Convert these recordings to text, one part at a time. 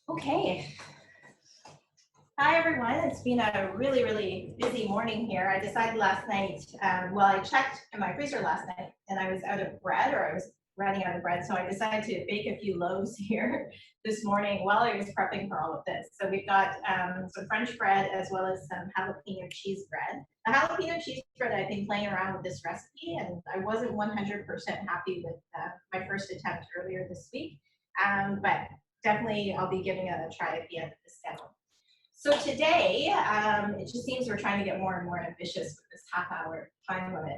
Okay. Hi, everyone. It's been a really, really busy morning here. I decided last night, I checked in my freezer last night and I was out of bread, or I was running out of bread. So I decided to bake a few loaves here this morning while I was prepping for all of this. So we've got some French bread as well as some jalapeno cheese bread. The jalapeno cheese bread, I've been playing around with this recipe and I wasn't 100% happy with my first attempt earlier this week. But definitely I'll be giving it a try at the end of this demo. So today, it just seems we're trying to get more and more ambitious with this half-hour time limit.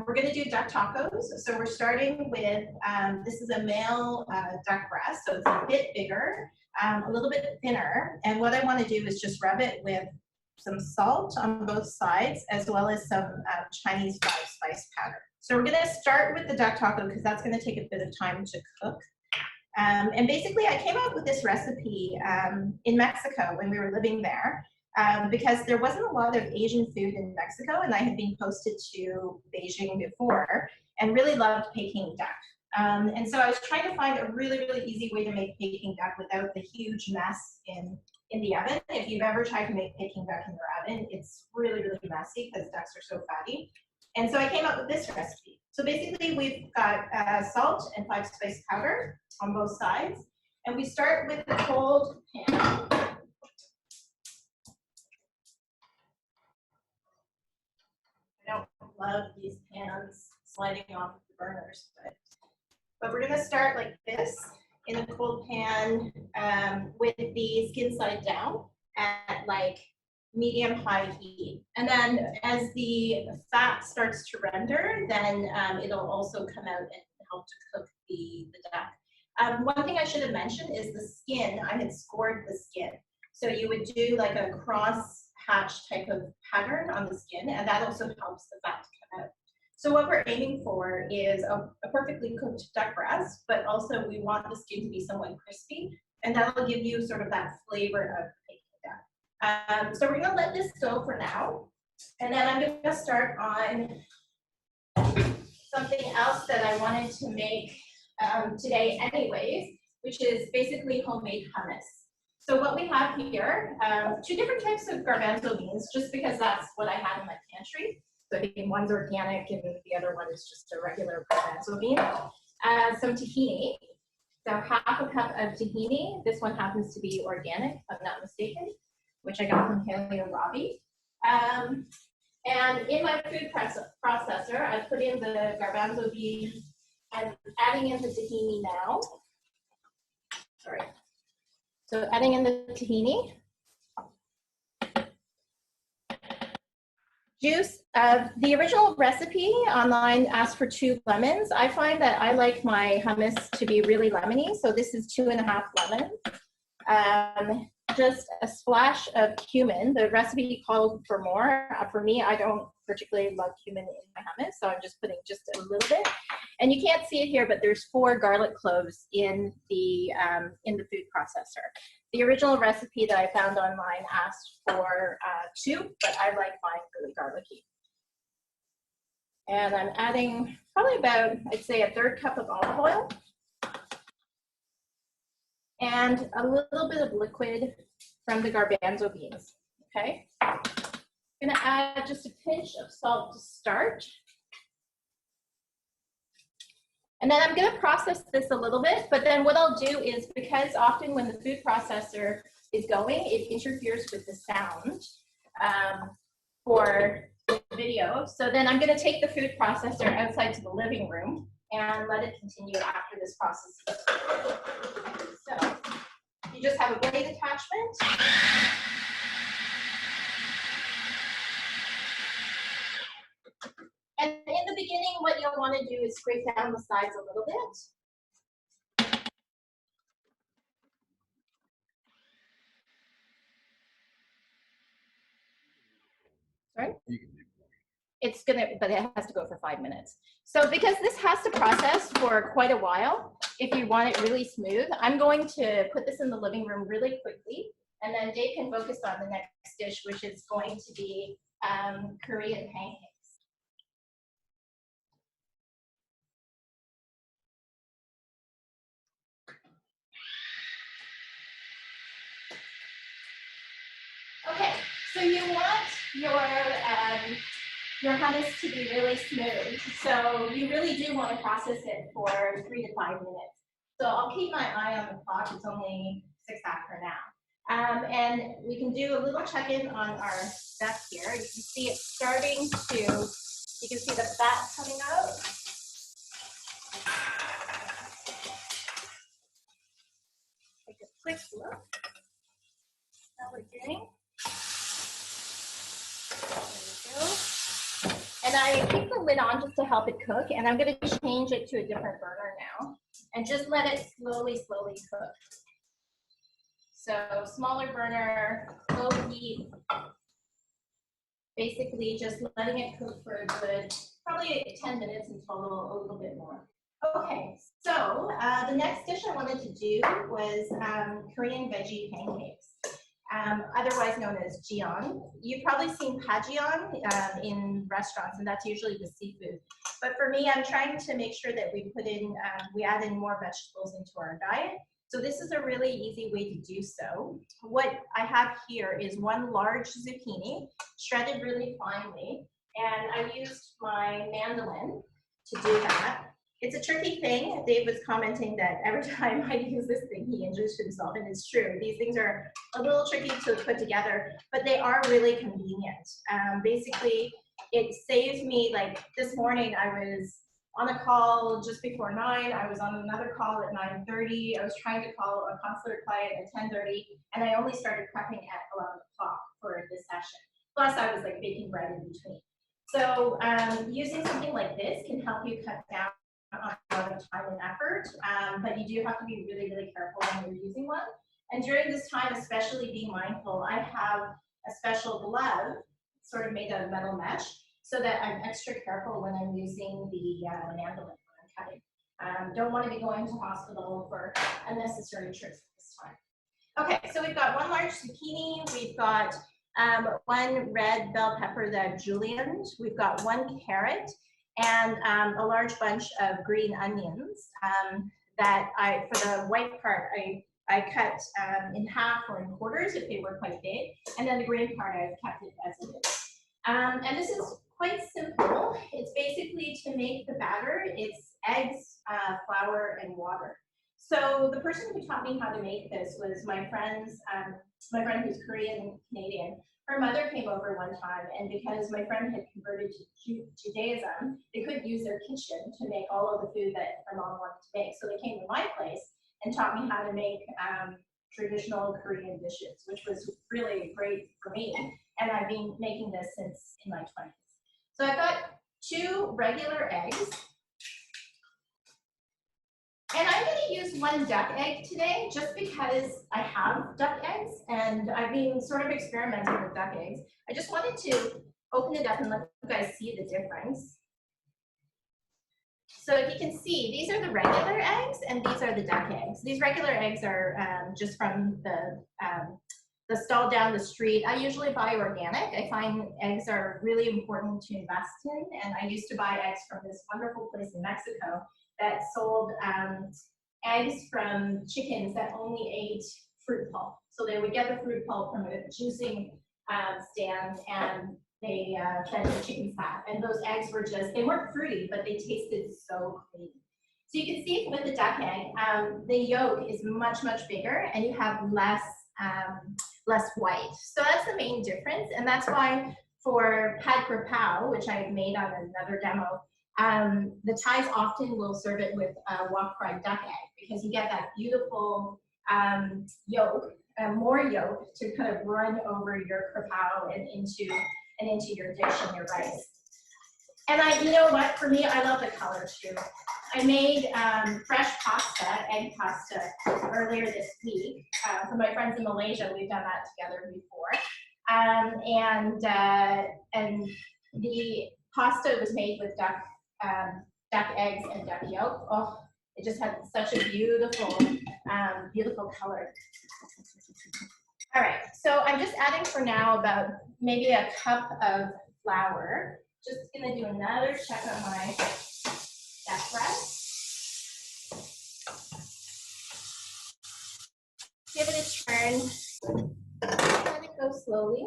We're going to do duck tacos. So we're starting with, this is a male duck breast, so it's a bit bigger, a little bit thinner. And what I want to do is just rub it with some salt on both sides, as well as some Chinese 5-spice powder. So we're going to start with the duck taco because that's going to take a bit of time to cook. And basically, I came up with this recipe in Mexico when we were living there because there wasn't a lot of Asian food in Mexico, and I had been posted to Beijing before and really loved Peking duck. And so I was trying to find a really, really easy way to make Peking duck without the huge mess in the oven. If you've ever tried to make Peking duck in your oven, it's really, really messy because ducks are so fatty. And so I came up with this recipe. So basically, we've got salt and 5-spice powder on both sides. And we start with the cold pan. I don't love these pans sliding off the burners, but we're going to start like this in a cold pan with the skin side down at like medium-high heat. And then as the fat starts to render, then it'll also come out and help to cook the duck. One thing I should have mentioned is the skin. I had scored the skin. So you would do like a cross-hatch type of pattern on the skin, and that also helps the fat to come out. So what we're aiming for is a perfectly cooked duck breast, but also we want the skin to be somewhat crispy, and that'll give you sort of that flavor of Peking duck. So we're going to let this go for now, and then I'm going to start on something else that I wanted to make today anyways, which is basically homemade hummus. So what we have here, 2 different types of garbanzo beans, just because that's what I had in my pantry. So I think one's organic and the other one is just a regular garbanzo bean. Some tahini, so half a cup of tahini. This one happens to be organic, if I'm not mistaken, which I got from Paleo Robbie. And in my food processor, I put in the garbanzo beans. I'm adding in the tahini now. Sorry. So adding in the tahini. Juice. The original recipe online asked for 2 lemons. I find that I like my hummus to be really lemony, so this is 2.5 lemons. Just a splash of cumin. The recipe called for more. For me, I don't particularly love cumin in my hummus, so I'm just putting just a little bit. And you can't see it here, but there's 4 garlic cloves in the food processor. The original recipe that I found online asked for 2, but I like mine really garlicky. And I'm adding probably about, I'd say, a 1/3 cup of olive oil. And a little bit of liquid from the garbanzo beans, okay? I'm gonna add just a pinch of salt to start. And then I'm gonna process this a little bit, but then what I'll do is, because often when the food processor is going, it interferes with the sound for the video. So then I'm gonna take the food processor outside to the living room and let it continue after this process. So you just have a blade attachment. And in the beginning, what you'll want to do is scrape down the sides a little bit. Sorry? It's gonna, but it has to go for 5 minutes. So because this has to process for quite a while, if you want it really smooth, I'm going to put this in the living room really quickly, and then Dave can focus on the next dish, which is going to be Korean pancakes. you want your hummus to be really smooth. So you really do want to process it for 3 to 5 minutes. So I'll keep my eye on the clock. It's only 6 after now. And we can do a little check-in on our duck here. You can see it starting to, you can see the fat coming out. Take a quick look how we're doing. There we go. And I keep the lid on just to help it cook, and I'm going to change it to a different burner now, and just let it slowly cook. So smaller burner, low heat, basically just letting it cook for a good, probably 10 minutes until a little bit more. Okay, so the next dish I wanted to do was Korean veggie pancakes. Otherwise known as Jeon. You've probably seen pajeon in restaurants, and that's usually the seafood. But for me, I'm trying to make sure that we put in, we add in more vegetables into our diet. So this is a really easy way to do so. What I have here is 1 large zucchini, shredded really finely, and I used my mandolin to do that. It's a tricky thing. Dave was commenting that every time I use this thing, he injures himself, and it's true. These things are a little tricky to put together, but they are really convenient. Basically, it saves me, like this morning, I was on a call just before 9. I was on another call at 9:30. I was trying to call a consular client at 10:30, and I only started prepping at 11 o'clock for this session. Plus, I was like baking bread in between. So using something like this can help you cut down on a lot of time and effort, but you do have to be really careful when you're using one. And during this time, especially being mindful, I have a special glove, sort of made of metal mesh, so that I'm extra careful when I'm using the mandolin when I'm cutting. Don't want to be going to hospital for unnecessary trips at this time. Okay, so we've got 1 large zucchini, we've got 1 red bell pepper, the julienne, we've got 1 carrot, and a large bunch of green onions that for the white part, I cut in half or in quarters if they were quite big, and then the green part I've kept it as it is. And this is quite simple. It's basically to make the batter, it's eggs, flour, and water. So the person who taught me how to make this was my friend who's Korean Canadian. Her mother came over one time, and because my friend had converted to Judaism, they couldn't use their kitchen to make all of the food that her mom wanted to make. So they came to my place and taught me how to make traditional Korean dishes, which was really great for me. And I've been making this since in my 20s. So I've got 2 regular eggs. And I'm going to use 1 duck egg today, just because I have duck eggs, and I've been sort of experimenting with duck eggs. I just wanted to open it up and let you guys see the difference. So if you can see, these are the regular eggs, and these are the duck eggs. These regular eggs are just from the stall down the street. I usually buy organic. I find eggs are really important to invest in, and I used to buy eggs from this wonderful place in Mexico that sold eggs from chickens that only ate fruit pulp. So they would get the fruit pulp from a juicing stand, and they fed the chicken fat. And those eggs were just, they weren't fruity, but they tasted so clean. So you can see with the duck egg, the yolk is much bigger, and you have less white. So that's the main difference, and that's why for pad per pow, which I made on another demo, the Thais often will serve it with wok fried duck egg, because you get that beautiful yolk, more yolk to kind of run over your krapao and into your dish and your rice. And you know what, for me, I love the color too. I made fresh pasta, egg pasta, earlier this week for my friends in Malaysia. We've done that together before, and the pasta was made with duck eggs and duck yolk. Oh, it just had such a beautiful, beautiful color. All right, so I'm just adding for now about maybe a cup of flour. Just gonna do another check on my duck breast. Give it a turn. Let it go slowly.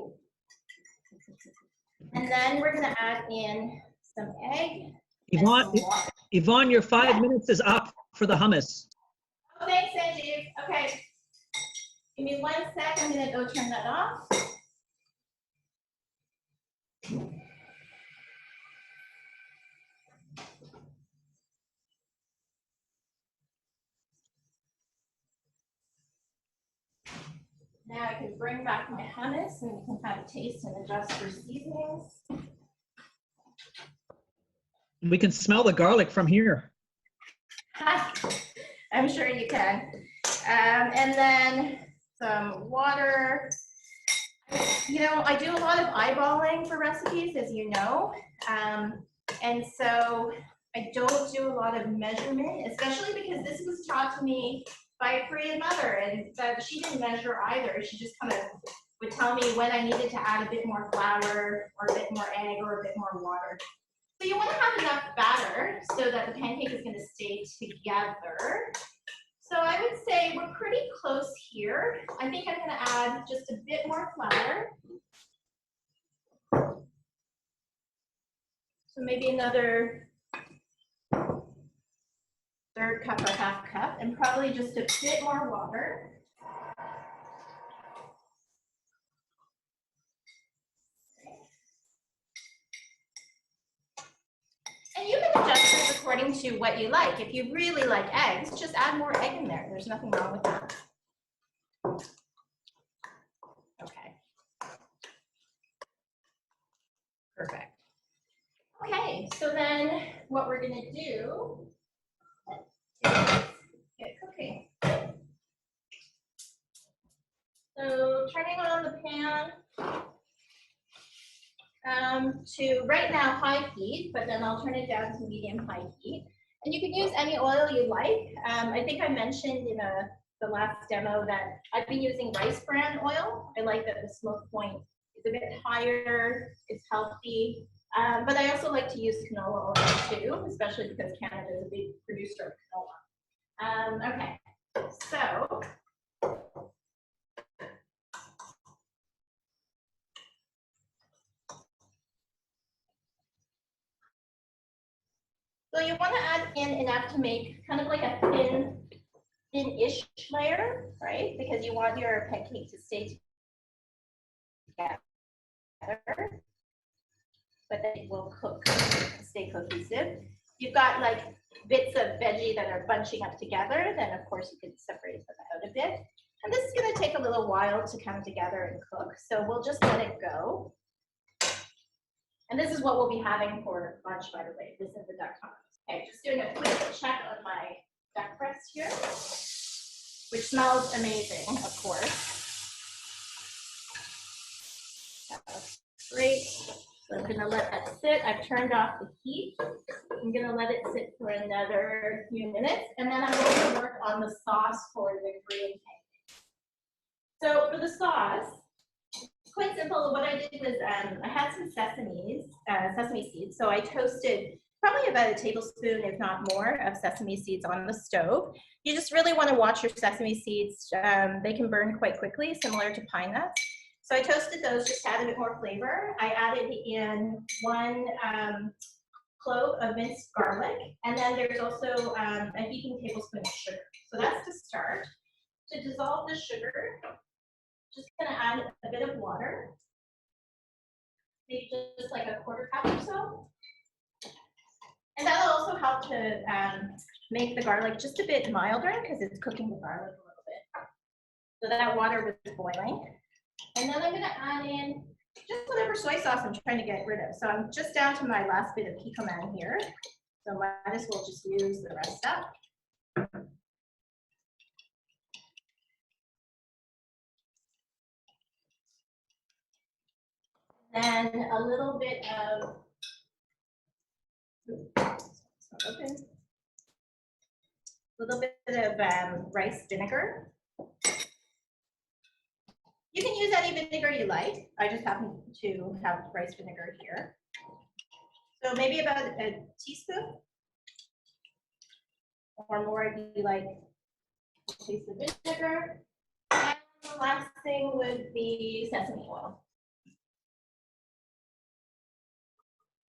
And then we're gonna add in some egg. Yvonne, Yvonne, your 5 minutes is up for the hummus. Oh, thanks, Sanjeev. Okay. Give me 1 sec. I'm gonna go turn that off. Now I can bring back my hummus and we can have a taste and adjust for seasonings. We can smell the garlic from here. I'm sure you can. And then some water. You know, I do a lot of eyeballing for recipes, as you know. And so I don't do a lot of measurement, especially because this was taught to me by a Korean mother, and she didn't measure either. She just kind of would tell me when I needed to add a bit more flour or a bit more egg or a bit more water. So you want to have enough batter so that the pancake is going to stay together. So I would say we're pretty close here. I think I'm going to add just a bit more flour. So maybe another 1/3 cup or 1/2 cup, and probably just a bit more water. And you can adjust this according to what you like. If you really like eggs, just add more egg in there. There's nothing wrong with that. Okay. Perfect. Okay, so then what we're gonna do is get cooking. So turning on the pan to right now high heat, but then I'll turn it down to medium high heat. And you can use any oil you like. I think I mentioned in the last demo that I've been using rice bran oil. I like that the smoke point is a bit higher, it's healthy. But I also like to use canola oil too, especially because Canada is a big producer of canola. Okay, so you want to add in enough to make kind of like a thin-ish layer, right? Because you want your pancake to stay together, but then it will stay cohesive. You've got like bits of veggie that are bunching up together, then of course you can separate them out a bit. And this is going to take a little while to come together and cook, so we'll just let it go. And this is what we'll be having for lunch, by the way. This is the duck hummus. Okay, just doing a quick check on my duck breast here, which smells amazing, of course. That's great. So I'm going to let that sit. I've turned off the heat. I'm going to let it sit for another few minutes, and then I'm going to work on the sauce for the Korean pancake. So for the sauce, it's quite simple. What I did was I had some sesame seeds. So I toasted probably about a tablespoon, if not more, of sesame seeds on the stove. You just really want to watch your sesame seeds. They can burn quite quickly, similar to pine nuts. So I toasted those just to add a bit more flavor. I added in 1 clove of minced garlic, and then there's also a heaping tablespoon of sugar. So that's to start. To dissolve the sugar, just gonna add a bit of water, maybe just like a 1/4 cup or so. And that'll also help to make the garlic just a bit milder because it's cooking the garlic a little bit. So that water was boiling. And then I'm gonna add in just whatever soy sauce I'm trying to get rid of. So I'm just down to my last bit of kikkoman here. So might as well just use the rest up. Then a little bit of rice vinegar. You can use any vinegar you like. I just happen to have rice vinegar here. So maybe about a teaspoon or more if you like a taste of vinegar. And the last thing would be sesame oil.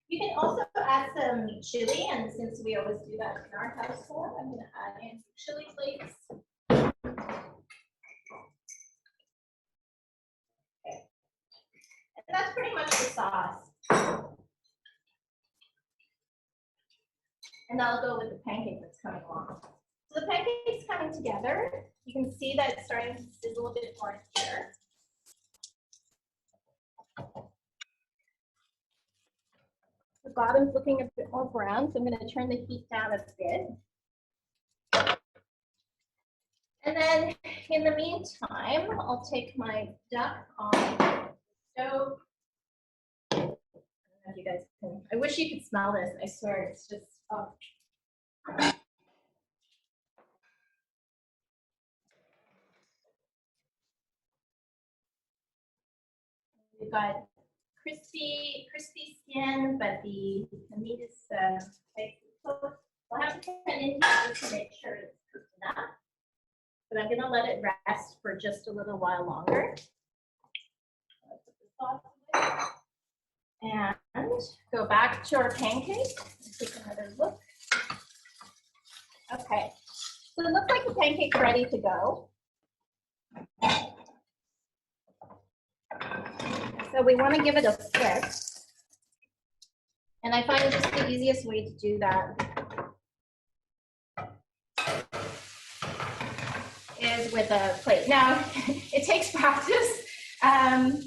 You can also add some chili, and since we always do that in our household, I'm going to add in some chili flakes. Okay. And that's pretty much the sauce. And that'll go with the pancake that's coming along. So the pancake's coming together. You can see that it's starting to sizzle a bit more here. The bottom's looking a bit more brown, so I'm going to turn the heat down a bit. And then in the meantime, I'll take my duck on the stove. I don't know if you guys can, I wish you could smell this. I swear it's just, oh. We've got crispy skin, but the meat is quite cooked. We'll have to turn it in here just to make sure it's cooked enough. But I'm gonna let it rest for just a little while longer. And go back to our pancake and take another look. Okay, so it looks like the pancake's ready to go. So we want to give it a flip. And I find just the easiest way to do that is with a plate. Now, it takes practice. And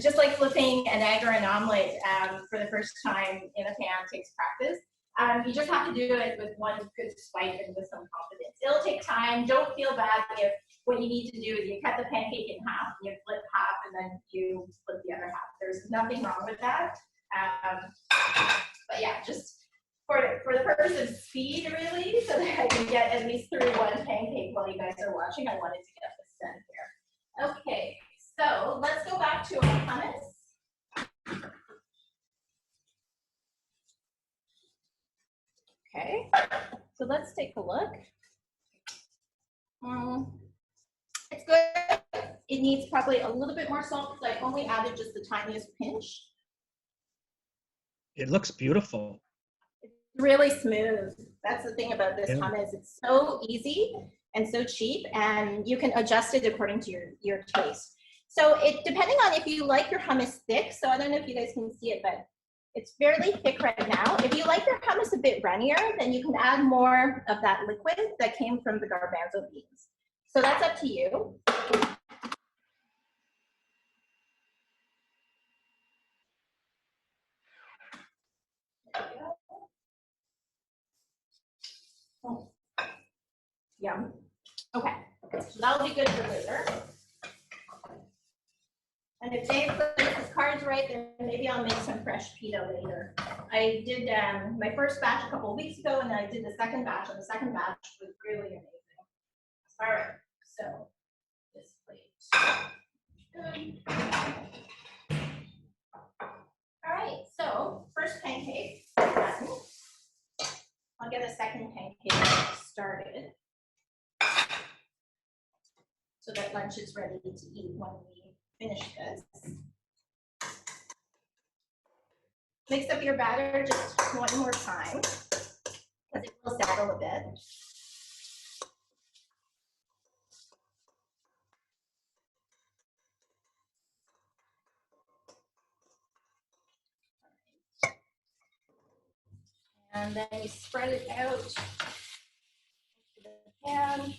just like flipping an egg or an omelet for the first time in a pan takes practice. You just have to do it with one good swipe and with some confidence. It'll take time. Don't feel bad if what you need to do is you cut the pancake in half, you flip half, and then you flip the other half. There's nothing wrong with that. But yeah, just for the purpose of speed, really, so that I can get at least through one pancake while you guys are watching, I wanted to get this done here. Okay, so let's go back to our hummus. Okay, so let's take a look. It's good. It needs probably a little bit more salt because I only added just the tiniest pinch. It looks beautiful. It's really smooth. That's the thing about this hummus. It's so easy and so cheap, and you can adjust it according to your taste. So depending on if you like your hummus thick, so I don't know if you guys can see it, but it's fairly thick right now. If you like your hummus a bit runnier, then you can add more of that liquid that came from the garbanzo beans. So that's up to you. Oh. Yum. Okay, so that'll be good for later. And if Dave plays his cards right, then maybe I'll make some fresh pita later. I did my first batch a couple of weeks ago, and then I did the second batch, and the second batch was really amazing. All right, so this plate. All right, so first pancake done. I'll get a second pancake started so that lunch is ready to eat when we finish this. Mix up your batter just one more time because it will settle a bit. And then you spread it out to the pan.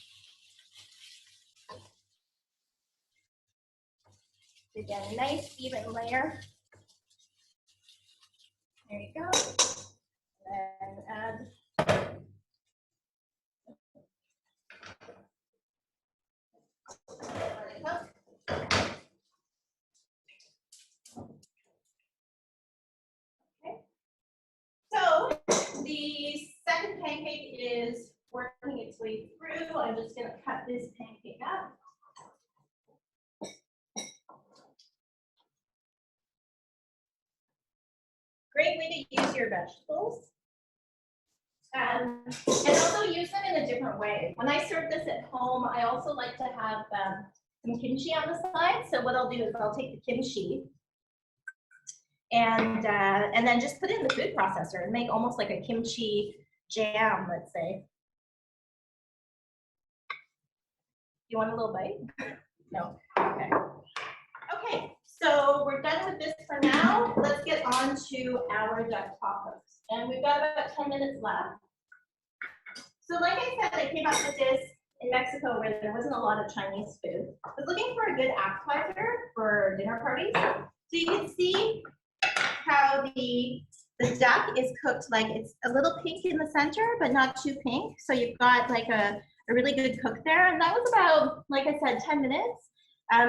You get a nice even layer. There you go. And add okay. So the second pancake is working its way through. I'm just going to cut this pancake up. Great way to use your vegetables. And also use them in a different way. When I serve this at home, I also like to have some kimchi on the side. So what I'll do is I'll take the kimchi and then just put it in the food processor and make almost like a kimchi jam, let's say. You want a little bite? No. Okay. Okay. So we're done with this for now. Let's get on to our duck tacos, and we've got about 10 minutes left. So like I said, I came up with this in Mexico where there wasn't a lot of Chinese food. I was looking for a good appetizer for dinner parties. So you can see how the duck is cooked, like it's a little pink in the center, but not too pink. So you've got like a really good cook there. And that was about, like I said, 10 minutes.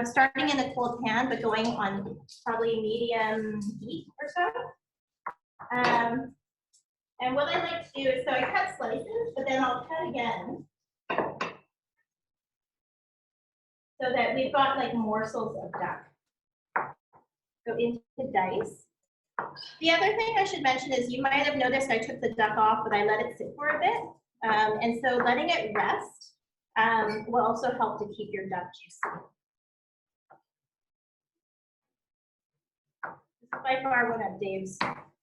Starting in a cold pan, but going on probably medium heat or so. And what I like to do is, so I cut slices, but then I'll cut again so that we've got like morsels of duck. Go into dice. The other thing I should mention is you might have noticed I took the duck off, but I let it sit for a bit. And so letting it rest will also help to keep your duck juicy. This is by far one of Dave's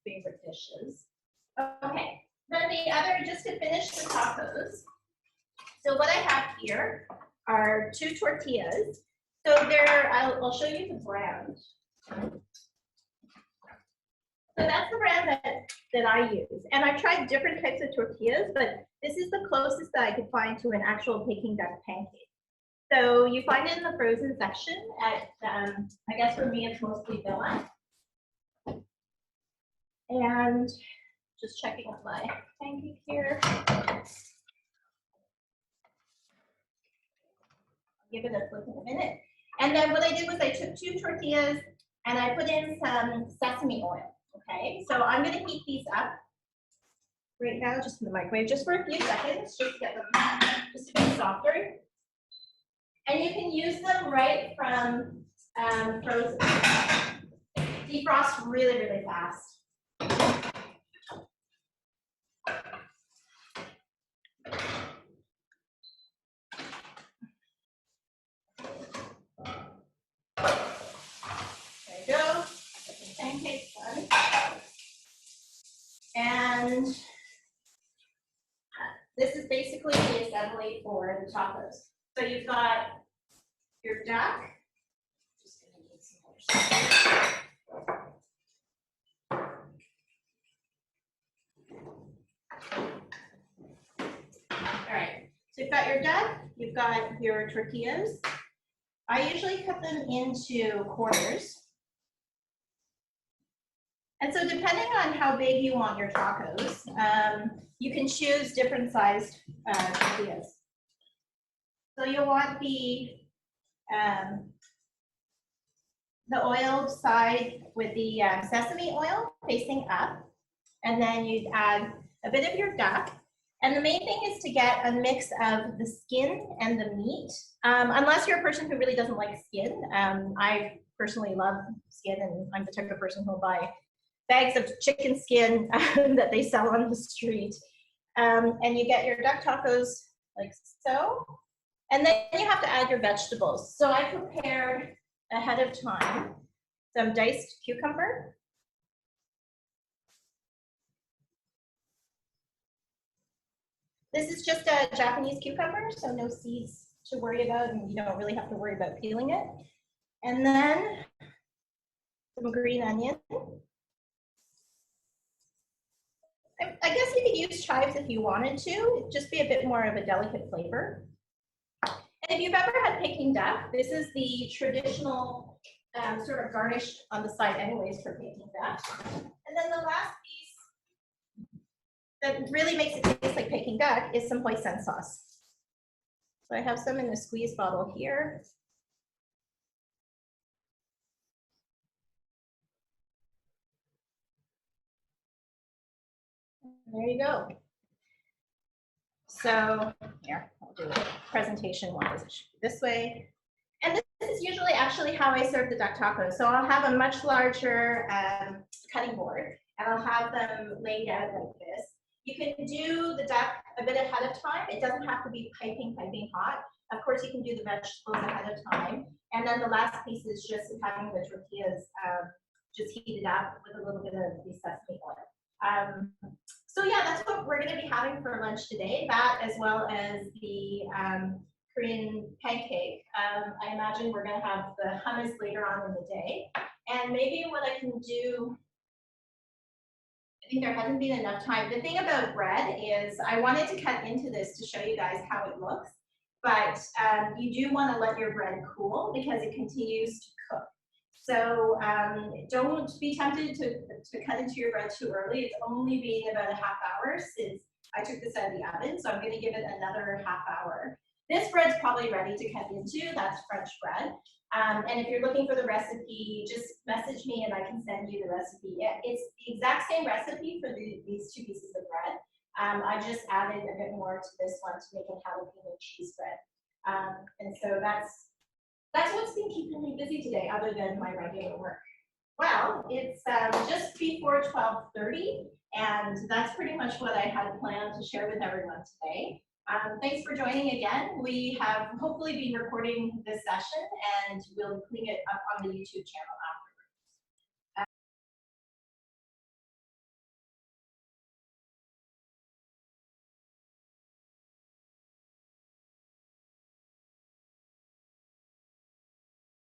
favorite dishes. Okay, then the other, just to finish the tacos. So what I have here are 2 tortillas. So I'll show you the brand. So that's the brand that I use. And I tried different types of tortillas, but this is the closest that I could find to an actual Peking duck pancake. So you find it in the frozen section at, I guess for me, it's mostly Villa. And just checking out my pancake here. I'll give it a flip in a minute. And then what I did was I took 2 tortillas and I put in some sesame oil. Okay, so I'm going to heat these up right now, just in the microwave, just for a few seconds, just to get them just a bit softer. And you can use them right from frozen. Defrost really, really fast. There you go. Get the pancakes done. And this is basically the assembly for the tacos. So you've got your duck. Just gonna need some more stuff. All right, so you've got your duck, you've got your tortillas. I usually cut them into quarters. And so depending on how big you want your tacos, you can choose different sized tortillas. So you'll want the oiled side with the sesame oil facing up. And then you'd add a bit of your duck. And the main thing is to get a mix of the skin and the meat. Unless you're a person who really doesn't like skin. I personally love skin, and I'm the type of person who'll buy bags of chicken skin that they sell on the street. And you get your duck tacos like so. And then you have to add your vegetables. So I prepared ahead of time some diced cucumber. This is just a Japanese cucumber, so no seeds to worry about, and you don't really have to worry about peeling it. And then some green onion. I guess you could use chives if you wanted to. It'd just be a bit more of a delicate flavor. And if you've ever had Peking duck, this is the traditional sort of garnish on the side anyways for Peking duck. And then the last piece that really makes it taste like Peking duck is some hoisin sauce. So I have some in a squeeze bottle here. There you go. So here, I'll do it presentation-wise. It should be this way. And this is usually actually how I serve the duck tacos. So I'll have a much larger cutting board, and I'll have them laid out like this. You can do the duck a bit ahead of time. It doesn't have to be piping hot. Of course, you can do the vegetables ahead of time. And then the last piece is just having the tortillas just heat it up with a little bit of the sesame oil. So yeah, that's what we're going to be having for lunch today. That as well as the Korean pancake. I imagine we're going to have the hummus later on in the day. And maybe what I can do, I think there hasn't been enough time. The thing about bread is I wanted to cut into this to show you guys how it looks, but you do want to let your bread cool because it continues to cook. So don't be tempted to cut into your bread too early. It's only been about a half hour since I took this out of the oven, so I'm going to give it another half hour. This bread's probably ready to cut into. That's French bread. And if you're looking for the recipe, just message me and I can send you the recipe. It's the exact same recipe for these two pieces of bread. I just added a bit more to this one to make it jalapeno cheese bread. And so that's what's been keeping me busy today, other than my regular work. Well, it's just before 12:30, and that's pretty much what I had planned to share with everyone today. Thanks for joining again. We have hopefully been recording this session, and we'll be putting it up on the YouTube channel.